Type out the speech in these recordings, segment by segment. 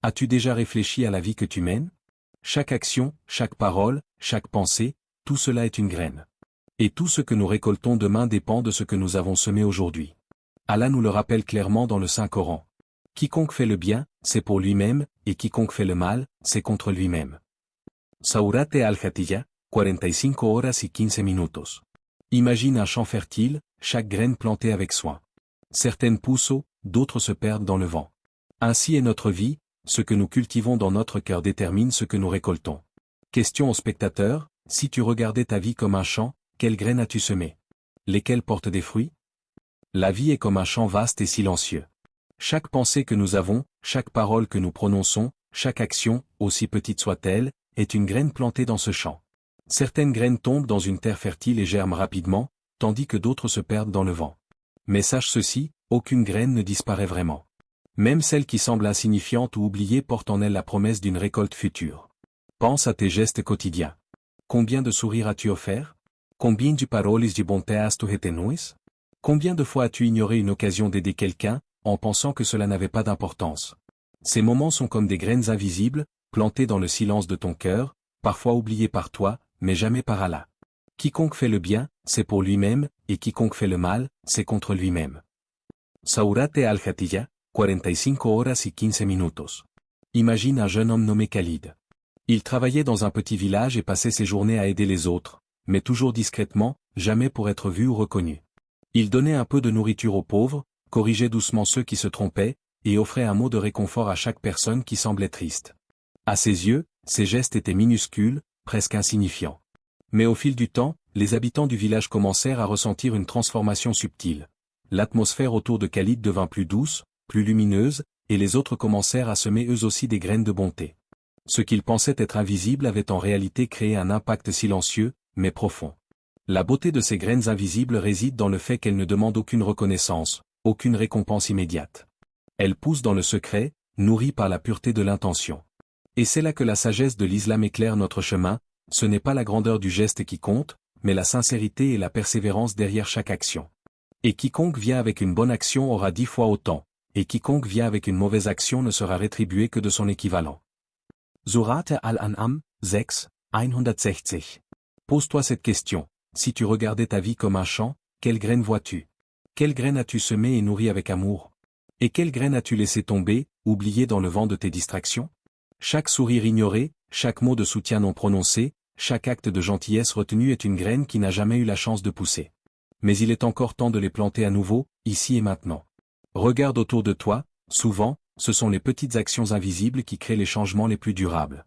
As-tu déjà réfléchi à la vie que tu mènes? Chaque action, chaque parole, chaque pensée, tout cela est une graine. Et tout ce que nous récoltons demain dépend de ce que nous avons semé aujourd'hui. Allah nous le rappelle clairement dans le Saint-Coran. Quiconque fait le bien, c'est pour lui-même, et quiconque fait le mal, c'est contre lui-même. Sourate Al-Hatiyah, 45 horas y 15 minutos. Imagine un champ fertile, chaque graine plantée avec soin. Certaines poussent haut, d'autres se perdent dans le vent. Ainsi est notre vie, ce que nous cultivons dans notre cœur détermine ce que nous récoltons. Question au spectateur, si tu regardais ta vie comme un champ, quelles graines as-tu semées? Lesquelles portent des fruits? La vie est comme un champ vaste et silencieux. Chaque pensée que nous avons, chaque parole que nous prononçons, chaque action, aussi petite soit-elle, est une graine plantée dans ce champ. Certaines graines tombent dans une terre fertile et germent rapidement, tandis que d'autres se perdent dans le vent. Mais sache ceci, aucune graine ne disparaît vraiment. Même celle qui semble insignifiante ou oubliée porte en elle la promesse d'une récolte future. Pense à tes gestes quotidiens. Combien de sourires as-tu offert? Combien de paroles de bonté has-tu retenues? Combien de fois as-tu ignoré une occasion d'aider quelqu'un, en pensant que cela n'avait pas d'importance? Ces moments sont comme des graines invisibles, plantées dans le silence de ton cœur, parfois oubliées par toi, mais jamais par Allah. Quiconque fait le bien, c'est pour lui-même, et quiconque fait le mal, c'est contre lui-même. Sourate Al-Hatiyah, 45 horas y 15 minutos. Imagine un jeune homme nommé Khalid. Il travaillait dans un petit village et passait ses journées à aider les autres, mais toujours discrètement, jamais pour être vu ou reconnu. Il donnait un peu de nourriture aux pauvres, corrigeait doucement ceux qui se trompaient, et offrait un mot de réconfort à chaque personne qui semblait triste. À ses yeux, ses gestes étaient minuscules, presque insignifiants. Mais au fil du temps, les habitants du village commencèrent à ressentir une transformation subtile. L'atmosphère autour de Khalid devint plus douce, plus lumineuse, et les autres commencèrent à semer eux aussi des graines de bonté. Ce qu'ils pensaient être invisible avait en réalité créé un impact silencieux, mais profond. La beauté de ces graines invisibles réside dans le fait qu'elles ne demandent aucune reconnaissance, aucune récompense immédiate. Elles poussent dans le secret, nourries par la pureté de l'intention. Et c'est là que la sagesse de l'islam éclaire notre chemin, ce n'est pas la grandeur du geste qui compte, mais la sincérité et la persévérance derrière chaque action. Et quiconque vient avec une bonne action aura 10 fois autant, et quiconque vient avec une mauvaise action ne sera rétribué que de son équivalent. Surate Al-An'am, 6, 160. Pose-toi cette question, si tu regardais ta vie comme un champ, quelle graine vois-tu? Quelle graine as-tu semée et nourrie avec amour? Et quelle graine as-tu laissé tomber, oubliée dans le vent de tes distractions? Chaque sourire ignoré, chaque mot de soutien non prononcé, chaque acte de gentillesse retenu est une graine qui n'a jamais eu la chance de pousser. Mais il est encore temps de les planter à nouveau, ici et maintenant. Regarde autour de toi, souvent, ce sont les petites actions invisibles qui créent les changements les plus durables.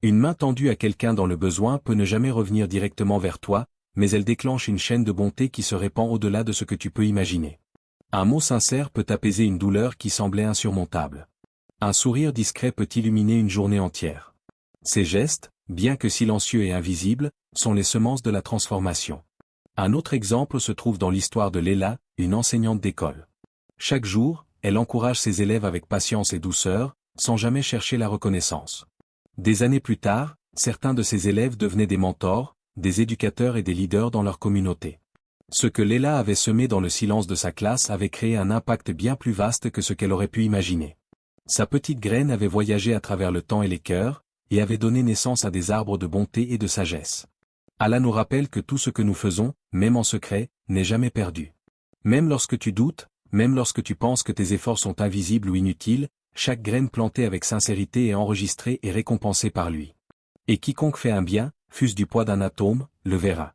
Une main tendue à quelqu'un dans le besoin peut ne jamais revenir directement vers toi, mais elle déclenche une chaîne de bonté qui se répand au-delà de ce que tu peux imaginer. Un mot sincère peut apaiser une douleur qui semblait insurmontable. Un sourire discret peut illuminer une journée entière. Ces gestes, bien que silencieux et invisibles, sont les semences de la transformation. Un autre exemple se trouve dans l'histoire de Léla, une enseignante d'école. Chaque jour, elle encourage ses élèves avec patience et douceur, sans jamais chercher la reconnaissance. Des années plus tard, certains de ses élèves devenaient des mentors, des éducateurs et des leaders dans leur communauté. Ce que Léla avait semé dans le silence de sa classe avait créé un impact bien plus vaste que ce qu'elle aurait pu imaginer. Sa petite graine avait voyagé à travers le temps et les cœurs, et avait donné naissance à des arbres de bonté et de sagesse. Allah nous rappelle que tout ce que nous faisons, même en secret, n'est jamais perdu. Même lorsque tu doutes, même lorsque tu penses que tes efforts sont invisibles ou inutiles, chaque graine plantée avec sincérité est enregistrée et récompensée par lui. Et quiconque fait un bien, fût-ce du poids d'un atome, le verra.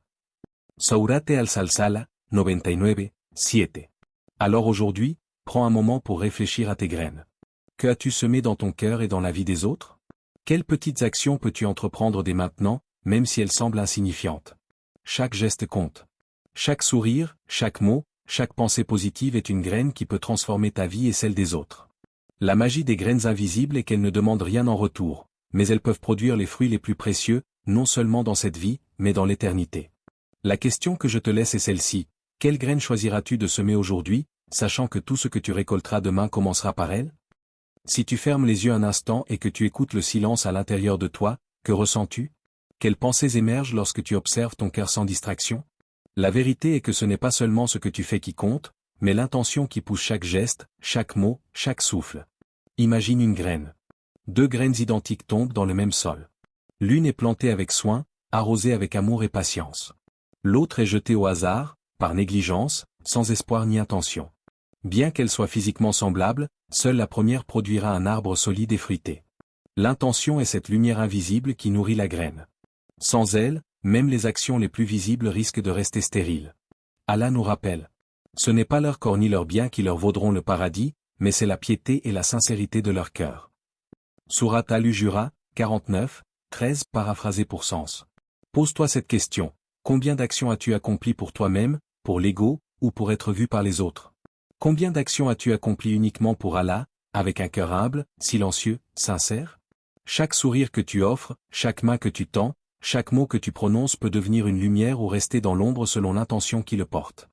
Sourate Al-Salsala, 99, 7. Alors aujourd'hui, prends un moment pour réfléchir à tes graines. Que as-tu semé dans ton cœur et dans la vie des autres? Quelles petites actions peux-tu entreprendre dès maintenant, même si elles semblent insignifiantes? Chaque geste compte. Chaque sourire, chaque mot, chaque pensée positive est une graine qui peut transformer ta vie et celle des autres. La magie des graines invisibles est qu'elles ne demandent rien en retour, mais elles peuvent produire les fruits les plus précieux, non seulement dans cette vie, mais dans l'éternité. La question que je te laisse est celle-ci, quelle graine choisiras-tu de semer aujourd'hui, sachant que tout ce que tu récolteras demain commencera par elle? Si tu fermes les yeux un instant et que tu écoutes le silence à l'intérieur de toi, que ressens-tu? Quelles pensées émergent lorsque tu observes ton cœur sans distraction? La vérité est que ce n'est pas seulement ce que tu fais qui compte, mais l'intention qui pousse chaque geste, chaque mot, chaque souffle. Imagine une graine. Deux graines identiques tombent dans le même sol. L'une est plantée avec soin, arrosée avec amour et patience. L'autre est jetée au hasard, par négligence, sans espoir ni intention. Bien qu'elle soit physiquement semblable, seule la première produira un arbre solide et fruité. L'intention est cette lumière invisible qui nourrit la graine. Sans elle, même les actions les plus visibles risquent de rester stériles. Allah nous rappelle. Ce n'est pas leur corps ni leurs biens qui leur vaudront le paradis, mais c'est la piété et la sincérité de leur cœur. Sourate Al-Hujura, 49, 13 paraphrasé pour sens. Pose-toi cette question. Combien d'actions as-tu accomplies pour toi-même, pour l'ego, ou pour être vu par les autres? Combien d'actions as-tu accomplies uniquement pour Allah, avec un cœur humble, silencieux, sincère? Chaque sourire que tu offres, chaque main que tu tends, chaque mot que tu prononces peut devenir une lumière ou rester dans l'ombre selon l'intention qui le porte.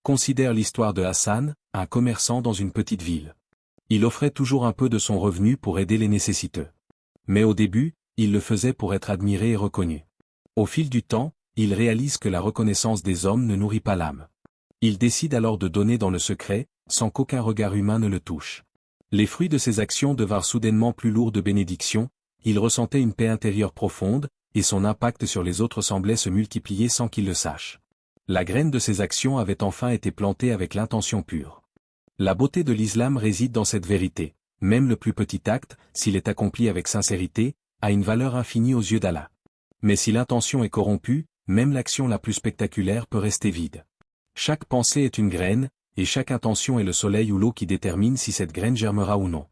Considère l'histoire de Hassan, un commerçant dans une petite ville. Il offrait toujours un peu de son revenu pour aider les nécessiteux. Mais au début, il le faisait pour être admiré et reconnu. Au fil du temps, il réalise que la reconnaissance des hommes ne nourrit pas l'âme. Il décide alors de donner dans le secret, sans qu'aucun regard humain ne le touche. Les fruits de ses actions devinrent soudainement plus lourds de bénédictions, il ressentait une paix intérieure profonde, et son impact sur les autres semblait se multiplier sans qu'il le sache. La graine de ses actions avait enfin été plantée avec l'intention pure. La beauté de l'islam réside dans cette vérité. Même le plus petit acte, s'il est accompli avec sincérité, a une valeur infinie aux yeux d'Allah. Mais si l'intention est corrompue, même l'action la plus spectaculaire peut rester vide. Chaque pensée est une graine, et chaque intention est le soleil ou l'eau qui détermine si cette graine germera ou non.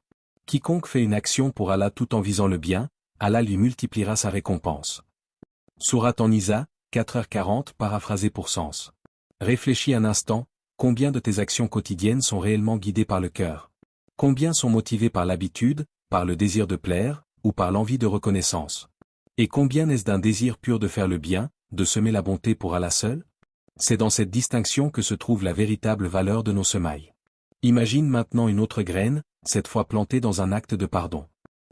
Quiconque fait une action pour Allah tout en visant le bien, Allah lui multipliera sa récompense. Sourate An-Nisa, 4h40 paraphrasé pour sens. Réfléchis un instant, combien de tes actions quotidiennes sont réellement guidées par le cœur? Combien sont motivées par l'habitude, par le désir de plaire, ou par l'envie de reconnaissance? Et combien est-ce d'un désir pur de faire le bien, de semer la bonté pour Allah seul? C'est dans cette distinction que se trouve la véritable valeur de nos semailles. Imagine maintenant une autre graine, cette fois plantée dans un acte de pardon.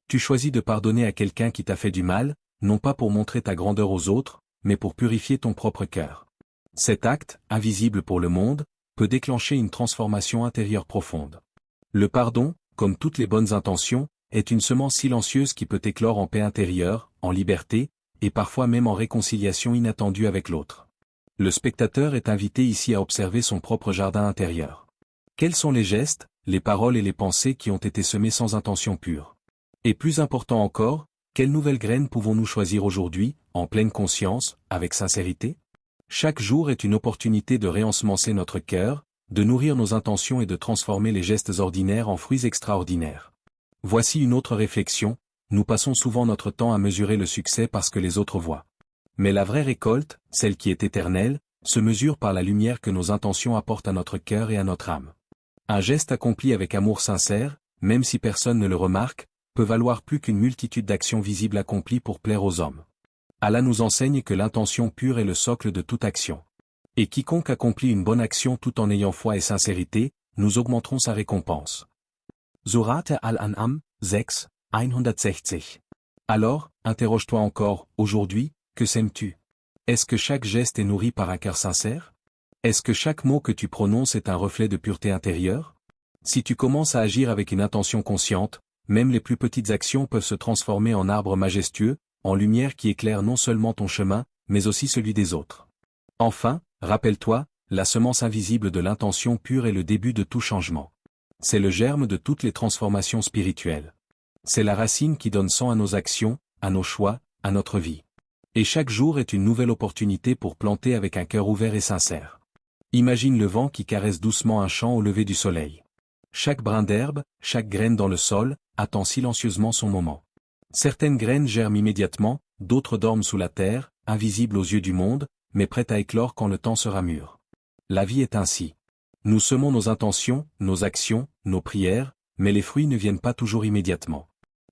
Tu choisis de pardonner à quelqu'un qui t'a fait du mal, non pas pour montrer ta grandeur aux autres, mais pour purifier ton propre cœur. Cet acte, invisible pour le monde, peut déclencher une transformation intérieure profonde. Le pardon, comme toutes les bonnes intentions, est une semence silencieuse qui peut éclore en paix intérieure, en liberté, et parfois même en réconciliation inattendue avec l'autre. Le spectateur est invité ici à observer son propre jardin intérieur. Quels sont les gestes, les paroles et les pensées qui ont été semés sans intention pure? Et plus important encore, quelles nouvelles graines pouvons-nous choisir aujourd'hui, en pleine conscience, avec sincérité? Chaque jour est une opportunité de réensemencer notre cœur, de nourrir nos intentions et de transformer les gestes ordinaires en fruits extraordinaires. Voici une autre réflexion, nous passons souvent notre temps à mesurer le succès parce que les autres voient. Mais la vraie récolte, celle qui est éternelle, se mesure par la lumière que nos intentions apportent à notre cœur et à notre âme. Un geste accompli avec amour sincère, même si personne ne le remarque, peut valoir plus qu'une multitude d'actions visibles accomplies pour plaire aux hommes. Allah nous enseigne que l'intention pure est le socle de toute action. Et quiconque accomplit une bonne action tout en ayant foi et sincérité, nous augmenterons sa récompense. Sourate Al-An'am, 6, 160. Alors, interroge-toi encore, aujourd'hui, que sèmes-tu? Est-ce que chaque geste est nourri par un cœur sincère? Est-ce que chaque mot que tu prononces est un reflet de pureté intérieure? Si tu commences à agir avec une intention consciente, même les plus petites actions peuvent se transformer en arbres majestueux, en lumière qui éclaire non seulement ton chemin, mais aussi celui des autres. Enfin, rappelle-toi, la semence invisible de l'intention pure est le début de tout changement. C'est le germe de toutes les transformations spirituelles. C'est la racine qui donne sang à nos actions, à nos choix, à notre vie. Et chaque jour est une nouvelle opportunité pour planter avec un cœur ouvert et sincère. Imagine le vent qui caresse doucement un champ au lever du soleil. Chaque brin d'herbe, chaque graine dans le sol, attend silencieusement son moment. Certaines graines germent immédiatement, d'autres dorment sous la terre, invisibles aux yeux du monde, mais prêtes à éclore quand le temps sera mûr. La vie est ainsi. Nous semons nos intentions, nos actions, nos prières, mais les fruits ne viennent pas toujours immédiatement.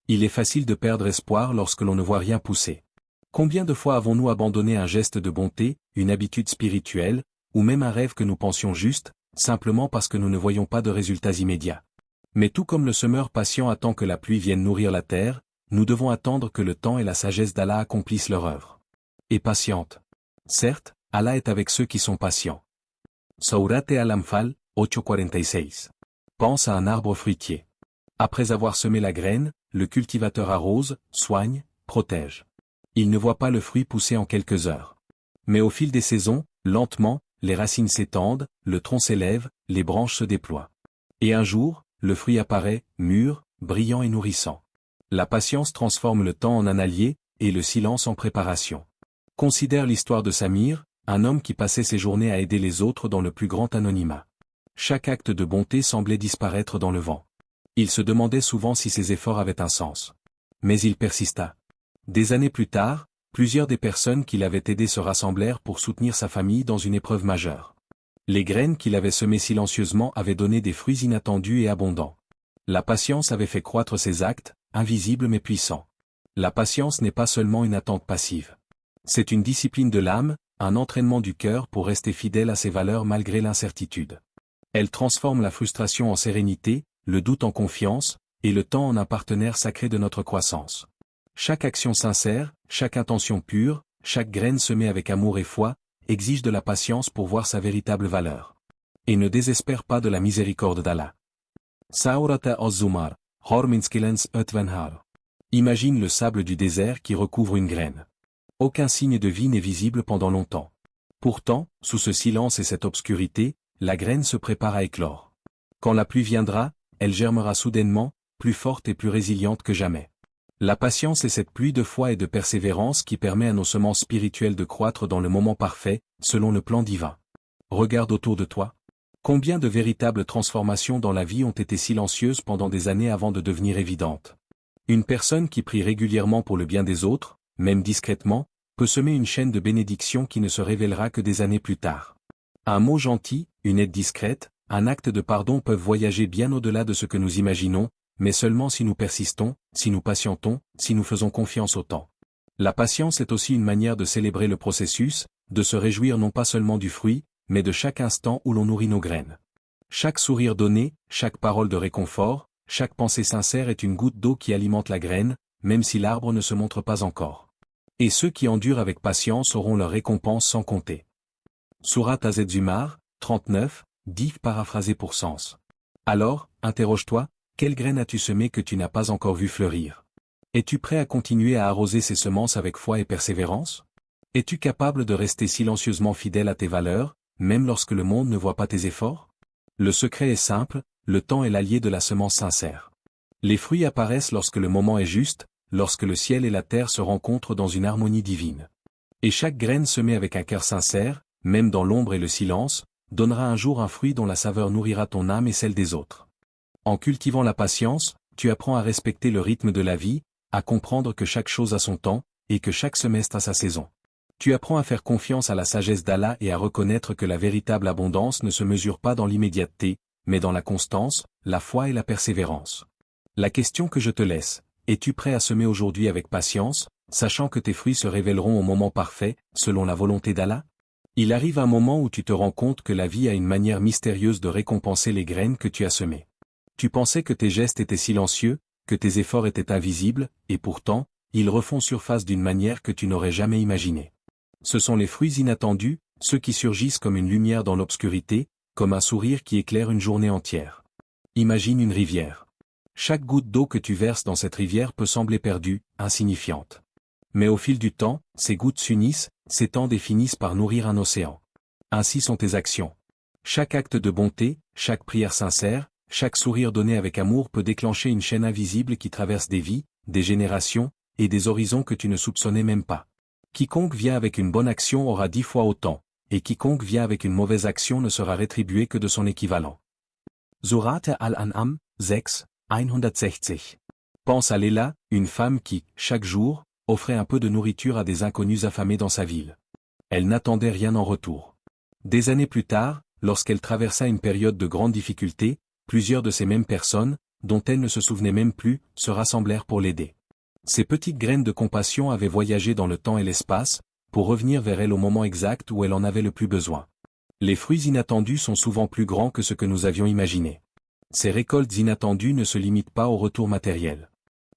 Il est facile de perdre espoir lorsque l'on ne voit rien pousser. Combien de fois avons-nous abandonné un geste de bonté, une habitude spirituelle, ou même un rêve que nous pensions juste, simplement parce que nous ne voyons pas de résultats immédiats? Mais tout comme le semeur patient attend que la pluie vienne nourrir la terre, nous devons attendre que le temps et la sagesse d'Allah accomplissent leur œuvre. Et patiente. Certes, Allah est avec ceux qui sont patients. Sourate Al-Anfal, 8:46. Pense à un arbre fruitier. Après avoir semé la graine, le cultivateur arrose, soigne, protège. Il ne voit pas le fruit pousser en quelques heures. Mais au fil des saisons, lentement, les racines s'étendent, le tronc s'élève, les branches se déploient. Et un jour, le fruit apparaît, mûr, brillant et nourrissant. La patience transforme le temps en un allié, et le silence en préparation. Considère l'histoire de Samir, un homme qui passait ses journées à aider les autres dans le plus grand anonymat. Chaque acte de bonté semblait disparaître dans le vent. Il se demandait souvent si ses efforts avaient un sens. Mais il persista. Des années plus tard, plusieurs des personnes qui l'avaient aidé se rassemblèrent pour soutenir sa famille dans une épreuve majeure. Les graines qu'il avait semées silencieusement avaient donné des fruits inattendus et abondants. La patience avait fait croître ses actes, invisibles mais puissants. La patience n'est pas seulement une attente passive. C'est une discipline de l'âme, un entraînement du cœur pour rester fidèle à ses valeurs malgré l'incertitude. Elle transforme la frustration en sérénité, le doute en confiance, et le temps en un partenaire sacré de notre croissance. Chaque action sincère, chaque intention pure, chaque graine semée avec amour et foi, exige de la patience pour voir sa véritable valeur. Et ne désespère pas de la miséricorde d'Allah. Saurata Ozzumar, Horminskilens Utvenhar. Imagine le sable du désert qui recouvre une graine. Aucun signe de vie n'est visible pendant longtemps. Pourtant, sous ce silence et cette obscurité, la graine se prépare à éclore. Quand la pluie viendra, elle germera soudainement, plus forte et plus résiliente que jamais. La patience est cette pluie de foi et de persévérance qui permet à nos semences spirituelles de croître dans le moment parfait, selon le plan divin. Regarde autour de toi. Combien de véritables transformations dans la vie ont été silencieuses pendant des années avant de devenir évidentes. Une personne qui prie régulièrement pour le bien des autres, même discrètement, peut semer une chaîne de bénédictions qui ne se révélera que des années plus tard. Un mot gentil, une aide discrète, un acte de pardon peuvent voyager bien au-delà de ce que nous imaginons, mais seulement si nous persistons, si nous patientons, si nous faisons confiance au temps. La patience est aussi une manière de célébrer le processus, de se réjouir non pas seulement du fruit, mais de chaque instant où l'on nourrit nos graines. Chaque sourire donné, chaque parole de réconfort, chaque pensée sincère est une goutte d'eau qui alimente la graine, même si l'arbre ne se montre pas encore. Et ceux qui endurent avec patience auront leur récompense sans compter. Sourate Az-Zumar, 39, dit paraphrasé pour sens. Alors, interroge-toi, quelle graine as-tu semée que tu n'as pas encore vu fleurir? Es-tu prêt à continuer à arroser ces semences avec foi et persévérance? Es-tu capable de rester silencieusement fidèle à tes valeurs, même lorsque le monde ne voit pas tes efforts? Le secret est simple, le temps est l'allié de la semence sincère. Les fruits apparaissent lorsque le moment est juste, lorsque le ciel et la terre se rencontrent dans une harmonie divine. Et chaque graine semée avec un cœur sincère, même dans l'ombre et le silence, donnera un jour un fruit dont la saveur nourrira ton âme et celle des autres. En cultivant la patience, tu apprends à respecter le rythme de la vie, à comprendre que chaque chose a son temps, et que chaque semestre a sa saison. Tu apprends à faire confiance à la sagesse d'Allah et à reconnaître que la véritable abondance ne se mesure pas dans l'immédiateté, mais dans la constance, la foi et la persévérance. La question que je te laisse, es-tu prêt à semer aujourd'hui avec patience, sachant que tes fruits se révéleront au moment parfait, selon la volonté d'Allah? Il arrive un moment où tu te rends compte que la vie a une manière mystérieuse de récompenser les graines que tu as semées. Tu pensais que tes gestes étaient silencieux, que tes efforts étaient invisibles, et pourtant, ils refont surface d'une manière que tu n'aurais jamais imaginée. Ce sont les fruits inattendus, ceux qui surgissent comme une lumière dans l'obscurité, comme un sourire qui éclaire une journée entière. Imagine une rivière. Chaque goutte d'eau que tu verses dans cette rivière peut sembler perdue, insignifiante. Mais au fil du temps, ces gouttes s'unissent, s'étendent et finissent par nourrir un océan. Ainsi sont tes actions. Chaque acte de bonté, chaque prière sincère, chaque sourire donné avec amour peut déclencher une chaîne invisible qui traverse des vies, des générations, et des horizons que tu ne soupçonnais même pas. Quiconque vient avec une bonne action aura 10 fois autant, et quiconque vient avec une mauvaise action ne sera rétribué que de son équivalent. Surate Al-An'am, 6, 160. Pense à Léla, une femme qui, chaque jour, offrait un peu de nourriture à des inconnus affamés dans sa ville. Elle n'attendait rien en retour. Des années plus tard, lorsqu'elle traversa une période de grande difficulté, plusieurs de ces mêmes personnes, dont elle ne se souvenait même plus, se rassemblèrent pour l'aider. Ces petites graines de compassion avaient voyagé dans le temps et l'espace, pour revenir vers elle au moment exact où elle en avait le plus besoin. Les fruits inattendus sont souvent plus grands que ce que nous avions imaginé. Ces récoltes inattendues ne se limitent pas au retour matériel.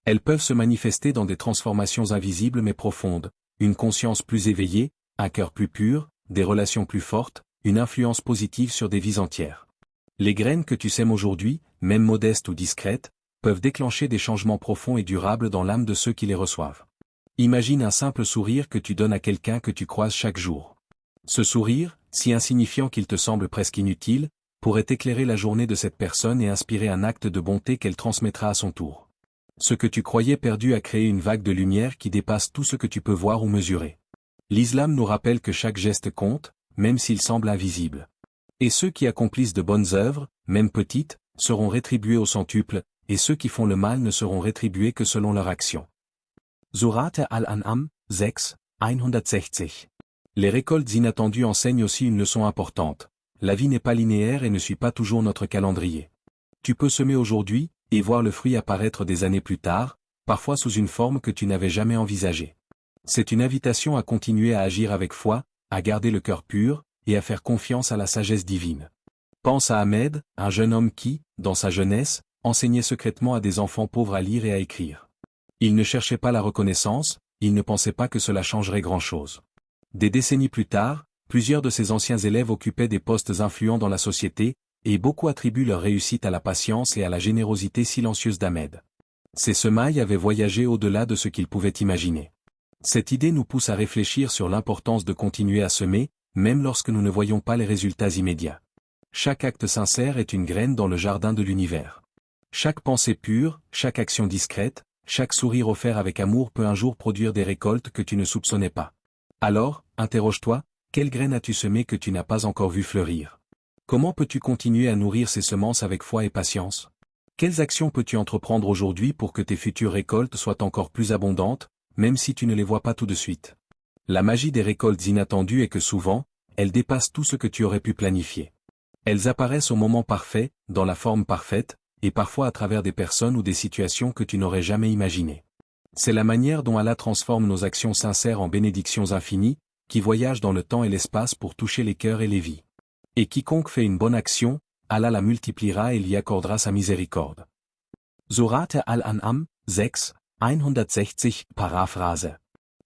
Elles peuvent se manifester dans des transformations invisibles mais profondes, une conscience plus éveillée, un cœur plus pur, des relations plus fortes, une influence positive sur des vies entières. Les graines que tu sèmes aujourd'hui, même modestes ou discrètes, peuvent déclencher des changements profonds et durables dans l'âme de ceux qui les reçoivent. Imagine un simple sourire que tu donnes à quelqu'un que tu croises chaque jour. Ce sourire, si insignifiant qu'il te semble presque inutile, pourrait éclairer la journée de cette personne et inspirer un acte de bonté qu'elle transmettra à son tour. Ce que tu croyais perdu a créé une vague de lumière qui dépasse tout ce que tu peux voir ou mesurer. L'islam nous rappelle que chaque geste compte, même s'il semble invisible. Et ceux qui accomplissent de bonnes œuvres, même petites, seront rétribués au centuple, et ceux qui font le mal ne seront rétribués que selon leur action. Sourate Al-An'am, 6, 160. Les récoltes inattendues enseignent aussi une leçon importante. La vie n'est pas linéaire et ne suit pas toujours notre calendrier. Tu peux semer aujourd'hui, et voir le fruit apparaître des années plus tard, parfois sous une forme que tu n'avais jamais envisagée. C'est une invitation à continuer à agir avec foi, à garder le cœur pur, et à faire confiance à la sagesse divine. Pense à Ahmed, un jeune homme qui, dans sa jeunesse, enseignait secrètement à des enfants pauvres à lire et à écrire. Il ne cherchait pas la reconnaissance, il ne pensait pas que cela changerait grand-chose. Des décennies plus tard, plusieurs de ses anciens élèves occupaient des postes influents dans la société, et beaucoup attribuent leur réussite à la patience et à la générosité silencieuse d'Ahmed. Ces semailles avaient voyagé au-delà de ce qu'ils pouvaient imaginer. Cette idée nous pousse à réfléchir sur l'importance de continuer à semer, même lorsque nous ne voyons pas les résultats immédiats. Chaque acte sincère est une graine dans le jardin de l'univers. Chaque pensée pure, chaque action discrète, chaque sourire offert avec amour peut un jour produire des récoltes que tu ne soupçonnais pas. Alors, interroge-toi, quelle graine as-tu semée que tu n'as pas encore vu fleurir? Comment peux-tu continuer à nourrir ces semences avec foi et patience? Quelles actions peux-tu entreprendre aujourd'hui pour que tes futures récoltes soient encore plus abondantes, même si tu ne les vois pas tout de suite? La magie des récoltes inattendues est que souvent, elles dépassent tout ce que tu aurais pu planifier. Elles apparaissent au moment parfait, dans la forme parfaite, et parfois à travers des personnes ou des situations que tu n'aurais jamais imaginées. C'est la manière dont Allah transforme nos actions sincères en bénédictions infinies, qui voyagent dans le temps et l'espace pour toucher les cœurs et les vies. Et quiconque fait une bonne action, Allah la multipliera et lui accordera sa miséricorde. Sourate Al-An'am, 6, 160, paraphrase.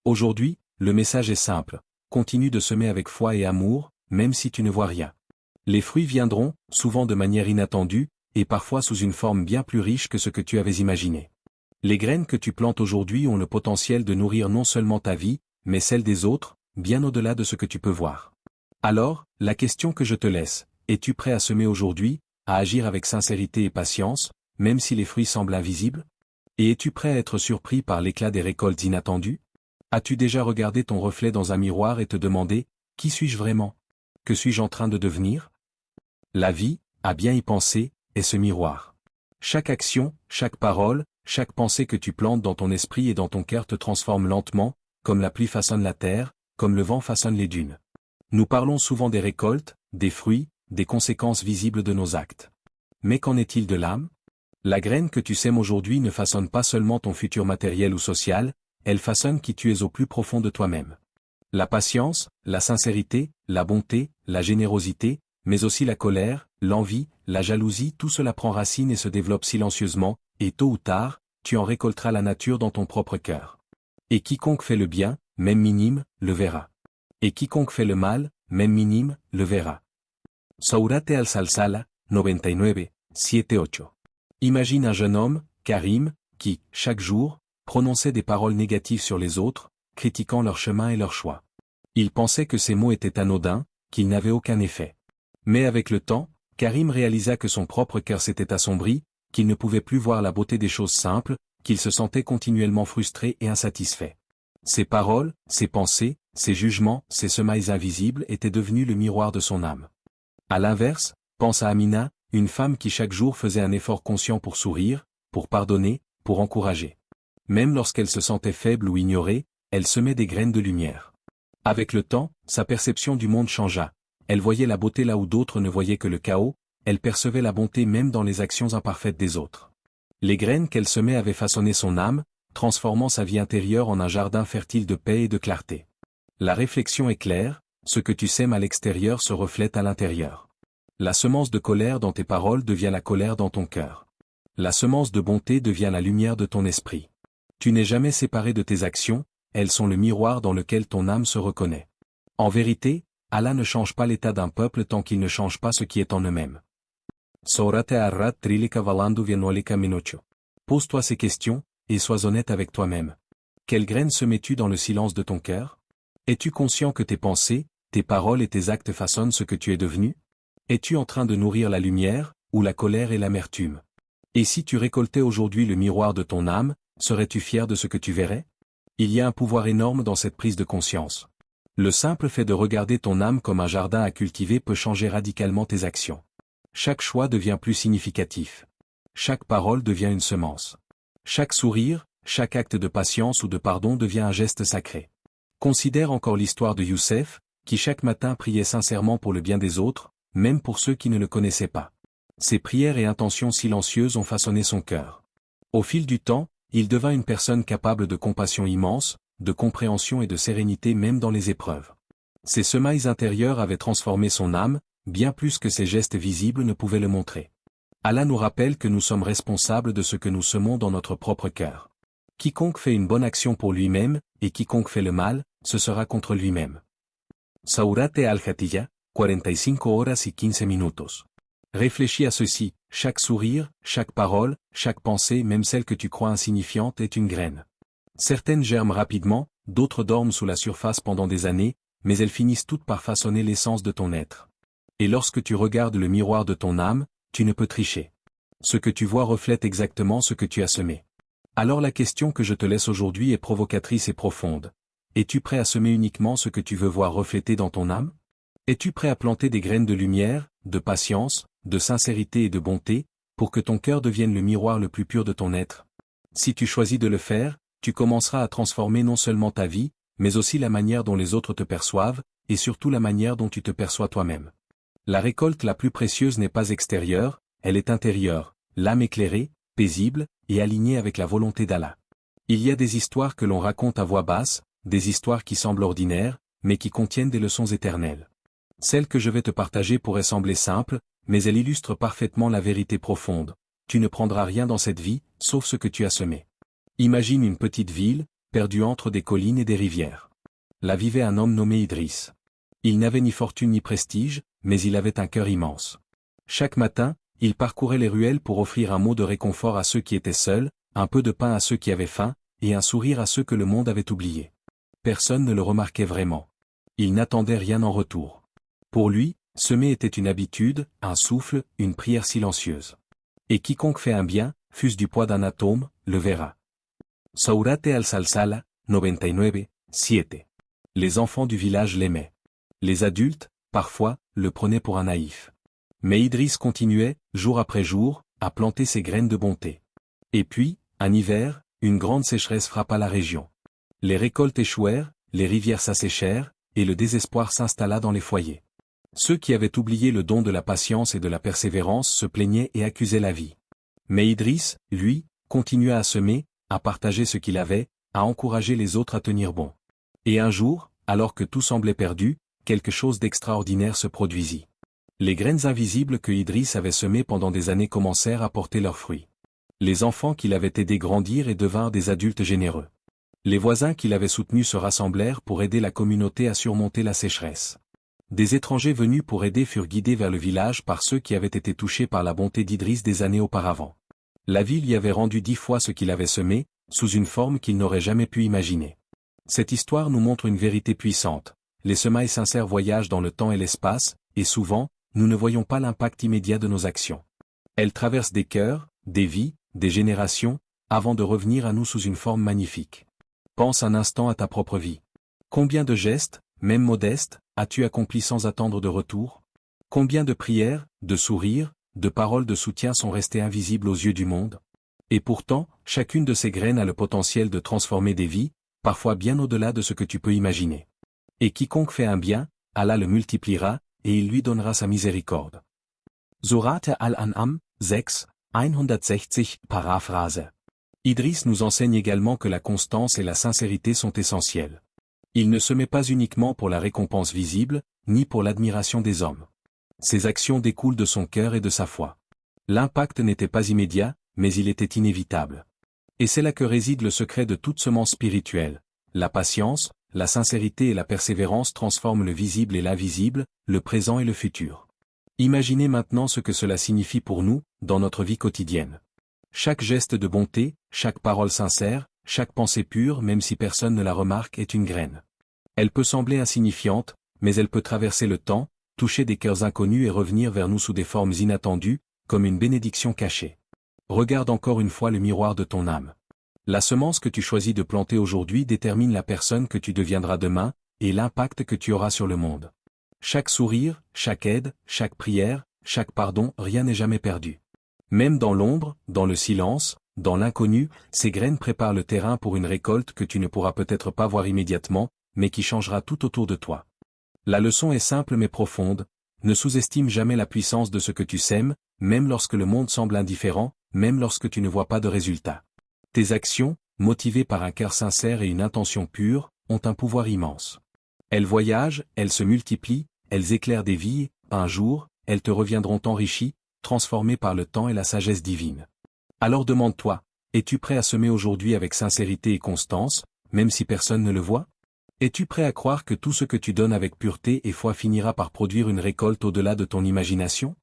Aujourd'hui, le message est simple, continue de semer avec foi et amour, même si tu ne vois rien. Les fruits viendront, souvent de manière inattendue, et parfois sous une forme bien plus riche que ce que tu avais imaginé. Les graines que tu plantes aujourd'hui ont le potentiel de nourrir non seulement ta vie, mais celle des autres, bien au-delà de ce que tu peux voir. Alors, la question que je te laisse, es-tu prêt à semer aujourd'hui, à agir avec sincérité et patience, même si les fruits semblent invisibles? Et es-tu prêt à être surpris par l'éclat des récoltes inattendues? As-tu déjà regardé ton reflet dans un miroir et te demandé, qui suis-je vraiment? Que suis-je en train de devenir? La vie, à bien y penser, est ce miroir. Chaque action, chaque parole, chaque pensée que tu plantes dans ton esprit et dans ton cœur te transforme lentement, comme la pluie façonne la terre, comme le vent façonne les dunes. Nous parlons souvent des récoltes, des fruits, des conséquences visibles de nos actes. Mais qu'en est-il de l'âme? La graine que tu sèmes aujourd'hui ne façonne pas seulement ton futur matériel ou social, elle façonne qui tu es au plus profond de toi-même. La patience, la sincérité, la bonté, la générosité, mais aussi la colère, l'envie, la jalousie, tout cela prend racine et se développe silencieusement, et tôt ou tard, tu en récolteras la nature dans ton propre cœur. Et quiconque fait le bien, même minime, le verra. Et quiconque fait le mal, même minime, le verra. Sourate al-Salsala, 99, 7-8. Imagine un jeune homme, Karim, qui, chaque jour, prononçait des paroles négatives sur les autres, critiquant leur chemin et leur choix. Il pensait que ces mots étaient anodins, qu'ils n'avaient aucun effet. Mais avec le temps, Karim réalisa que son propre cœur s'était assombri, qu'il ne pouvait plus voir la beauté des choses simples, qu'il se sentait continuellement frustré et insatisfait. Ses paroles, ses pensées, ses jugements, ses semailles invisibles étaient devenus le miroir de son âme. À l'inverse, pense à Amina, une femme qui chaque jour faisait un effort conscient pour sourire, pour pardonner, pour encourager. Même lorsqu'elle se sentait faible ou ignorée, elle semait des graines de lumière. Avec le temps, sa perception du monde changea. Elle voyait la beauté là où d'autres ne voyaient que le chaos, elle percevait la bonté même dans les actions imparfaites des autres. Les graines qu'elle semait avaient façonné son âme, transformant sa vie intérieure en un jardin fertile de paix et de clarté. La réflexion est claire, ce que tu sèmes à l'extérieur se reflète à l'intérieur. La semence de colère dans tes paroles devient la colère dans ton cœur. La semence de bonté devient la lumière de ton esprit. Tu n'es jamais séparé de tes actions, elles sont le miroir dans lequel ton âme se reconnaît. En vérité, Allah ne change pas l'état d'un peuple tant qu'il ne change pas ce qui est en eux-mêmes. Sourate Ar-Ra'd 3:28. Pose-toi ces questions, et sois honnête avec toi-même. Quelle graine semais-tu dans le silence de ton cœur? Es-tu conscient que tes pensées, tes paroles et tes actes façonnent ce que tu es devenu? Es-tu en train de nourrir la lumière, ou la colère et l'amertume? Et si tu récoltais aujourd'hui le miroir de ton âme, serais-tu fier de ce que tu verrais? Il y a un pouvoir énorme dans cette prise de conscience. Le simple fait de regarder ton âme comme un jardin à cultiver peut changer radicalement tes actions. Chaque choix devient plus significatif. Chaque parole devient une semence. Chaque sourire, chaque acte de patience ou de pardon devient un geste sacré. Considère encore l'histoire de Youssef, qui chaque matin priait sincèrement pour le bien des autres, même pour ceux qui ne le connaissaient pas. Ses prières et intentions silencieuses ont façonné son cœur. Au fil du temps, il devint une personne capable de compassion immense, de compréhension et de sérénité même dans les épreuves. Ses semailles intérieures avaient transformé son âme, bien plus que ses gestes visibles ne pouvaient le montrer. Allah nous rappelle que nous sommes responsables de ce que nous semons dans notre propre cœur. Quiconque fait une bonne action pour lui-même, et quiconque fait le mal, ce sera contre lui-même. Sourate al-Jatiyya, 45 horas y 15 minutos. Réfléchis à ceci, chaque sourire, chaque parole, chaque pensée, même celle que tu crois insignifiante, est une graine. Certaines germent rapidement, d'autres dorment sous la surface pendant des années, mais elles finissent toutes par façonner l'essence de ton être. Et lorsque tu regardes le miroir de ton âme, tu ne peux tricher. Ce que tu vois reflète exactement ce que tu as semé. Alors la question que je te laisse aujourd'hui est provocatrice et profonde. Es-tu prêt à semer uniquement ce que tu veux voir refléter dans ton âme? Es-tu prêt à planter des graines de lumière, de patience, de sincérité et de bonté, pour que ton cœur devienne le miroir le plus pur de ton être? Si tu choisis de le faire, tu commenceras à transformer non seulement ta vie, mais aussi la manière dont les autres te perçoivent, et surtout la manière dont tu te perçois toi-même. La récolte la plus précieuse n'est pas extérieure, elle est intérieure, l'âme éclairée, paisible, et alignée avec la volonté d'Allah. Il y a des histoires que l'on raconte à voix basse, des histoires qui semblent ordinaires, mais qui contiennent des leçons éternelles. Celle que je vais te partager pourrait sembler simple, mais elle illustre parfaitement la vérité profonde. Tu ne prendras rien dans cette vie, sauf ce que tu as semé. Imagine une petite ville, perdue entre des collines et des rivières. Là vivait un homme nommé Idriss. Il n'avait ni fortune ni prestige, mais il avait un cœur immense. Chaque matin, il parcourait les ruelles pour offrir un mot de réconfort à ceux qui étaient seuls, un peu de pain à ceux qui avaient faim, et un sourire à ceux que le monde avait oubliés. Personne ne le remarquait vraiment. Il n'attendait rien en retour. Pour lui, semer était une habitude, un souffle, une prière silencieuse. Et quiconque fait un bien, fût-ce du poids d'un atome, le verra. Sourate al-Salsala, 99, 7. Les enfants du village l'aimaient. Les adultes, parfois, le prenaient pour un naïf. Mais Idriss continuait, jour après jour, à planter ses graines de bonté. Et puis, un hiver, une grande sécheresse frappa la région. Les récoltes échouèrent, les rivières s'asséchèrent, et le désespoir s'installa dans les foyers. Ceux qui avaient oublié le don de la patience et de la persévérance se plaignaient et accusaient la vie. Mais Idriss, lui, continua à semer, à partager ce qu'il avait, à encourager les autres à tenir bon. Et un jour, alors que tout semblait perdu, quelque chose d'extraordinaire se produisit. Les graines invisibles que Idriss avait semées pendant des années commencèrent à porter leurs fruits. Les enfants qu'il avait aidés grandirent et devinrent des adultes généreux. Les voisins qu'il avait soutenus se rassemblèrent pour aider la communauté à surmonter la sécheresse. Des étrangers venus pour aider furent guidés vers le village par ceux qui avaient été touchés par la bonté d'Idriss des années auparavant. La vie lui avait rendu 10 fois ce qu'il avait semé, sous une forme qu'il n'aurait jamais pu imaginer. Cette histoire nous montre une vérité puissante. Les semailles sincères voyagent dans le temps et l'espace, et souvent, nous ne voyons pas l'impact immédiat de nos actions. Elles traversent des cœurs, des vies, des générations, avant de revenir à nous sous une forme magnifique. Pense un instant à ta propre vie. Combien de gestes, même modestes, as-tu accomplis sans attendre de retour? Combien de prières, de sourires, de paroles de soutien sont restées invisibles aux yeux du monde? Et pourtant, chacune de ces graines a le potentiel de transformer des vies, parfois bien au-delà de ce que tu peux imaginer. Et quiconque fait un bien, Allah le multipliera, et il lui donnera sa miséricorde. Sourate al-An'am, 6, 160, paraphrase. Idriss nous enseigne également que la constance et la sincérité sont essentielles. Il ne se met pas uniquement pour la récompense visible, ni pour l'admiration des hommes. Ses actions découlent de son cœur et de sa foi. L'impact n'était pas immédiat, mais il était inévitable. Et c'est là que réside le secret de toute semence spirituelle. La patience, la sincérité et la persévérance transforment le visible et l'invisible, le présent et le futur. Imaginez maintenant ce que cela signifie pour nous, dans notre vie quotidienne. Chaque geste de bonté, chaque parole sincère, chaque pensée pure même si personne ne la remarque est une graine. Elle peut sembler insignifiante, mais elle peut traverser le temps, toucher des cœurs inconnus et revenir vers nous sous des formes inattendues, comme une bénédiction cachée. Regarde encore une fois le miroir de ton âme. La semence que tu choisis de planter aujourd'hui détermine la personne que tu deviendras demain, et l'impact que tu auras sur le monde. Chaque sourire, chaque aide, chaque prière, chaque pardon, rien n'est jamais perdu. Même dans l'ombre, dans le silence, dans l'inconnu, ces graines préparent le terrain pour une récolte que tu ne pourras peut-être pas voir immédiatement, mais qui changera tout autour de toi. La leçon est simple mais profonde, ne sous-estime jamais la puissance de ce que tu sèmes, même lorsque le monde semble indifférent, même lorsque tu ne vois pas de résultat. Tes actions, motivées par un cœur sincère et une intention pure, ont un pouvoir immense. Elles voyagent, elles se multiplient, elles éclairent des vies, un jour, elles te reviendront enrichies, transformées par le temps et la sagesse divine. Alors demande-toi, es-tu prêt à semer aujourd'hui avec sincérité et constance, même si personne ne le voit? Es-tu prêt à croire que tout ce que tu donnes avec pureté et foi finira par produire une récolte au-delà de ton imagination?